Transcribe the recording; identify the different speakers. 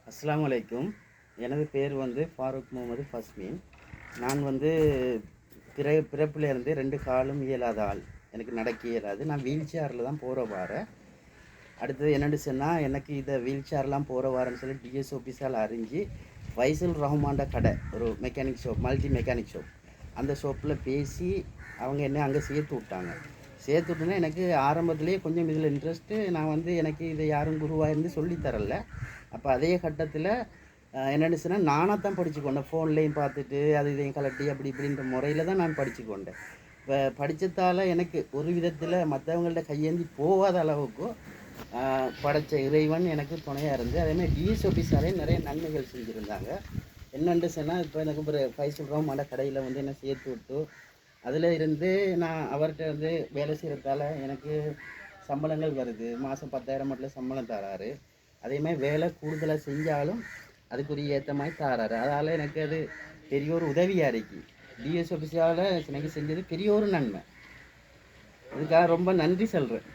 Speaker 1: அஸ்ஸலாமு அலைக்கும். எனது பேர் ஃபாரூக் முகமது ஃபஸ்மீன். நான் பிறப்பிலேருந்து 2 காலும் இயலாத ஆள். எனக்கு நடக்க இயலாது. நான் வீல் சேரில் தான் போகிற வாரேன். அடுத்தது என்னென்னு சொன்னால், எனக்கு இதை வீல் சேர்லாம் போகிற வாரேன்னு சொல்லி டிஎஸ் ஆஃபீஸால் அறிஞ்சு ஃபைசல் ரஹ்மான்ட கடை, ஒரு mechanic shop, multi mechanic shop, அந்த ஷாப்பில் பேசி அவங்க என்ன அங்கே சேர்த்து விட்டாங்க. சேர்த்து விட்டோன்னா எனக்கு ஆரம்பத்துலேயே கொஞ்சம் இதில் இன்ட்ரெஸ்ட்டு. நான் எனக்கு இதை யாரும் குருவாக இருந்து சொல்லித்தரல. அப்போ அதே கட்டத்தில் என்னென்னு சொன்னால், நானாக தான் படிச்சுக்கொண்டேன். ஃபோன்லேயும் பார்த்துட்டு அது இதையும் கலட்டி அப்படி இப்படின்ற முறையில் தான் நான் படிச்சுக்கொண்டேன். இப்போ படித்ததால் எனக்கு ஒரு விதத்தில் மற்றவங்கள்ட்ட கையேந்தி போகாத அளவுக்கு படைத்த இறைவன் எனக்கு துணையாக இருந்து, அதேமாதிரி டிஎஸ் ஆஃபீஸாலே நிறைய நன்மைகள் செஞ்சுருந்தாங்க. என்னென்று சொன்னால், இப்போ எனக்கு ஒரு ஃபைசல் ரஹ்மான்ட கடையில் என்ன சேர்த்து விட்டு, அதில் இருந்து நான் அவர்கிட்ட வேலை செய்கிறதால எனக்கு சம்பளங்கள் வருது. மாதம் 10,000 மட்டும் சம்பளம் தராரு. அதேமாதிரி வேலை கூடுதலாக செஞ்சாலும் அதுக்குரிய ஏற்ற மாதிரி தராரு. அதனால் எனக்கு அது பெரிய ஒரு உதவியாக இருக்கு. டிஎஸ் ஆஃபீஸால் எனக்கு செஞ்சது பெரிய ஒரு நன்மை. இதுக்காக ரொம்ப நன்றி சொல்கிறேன்.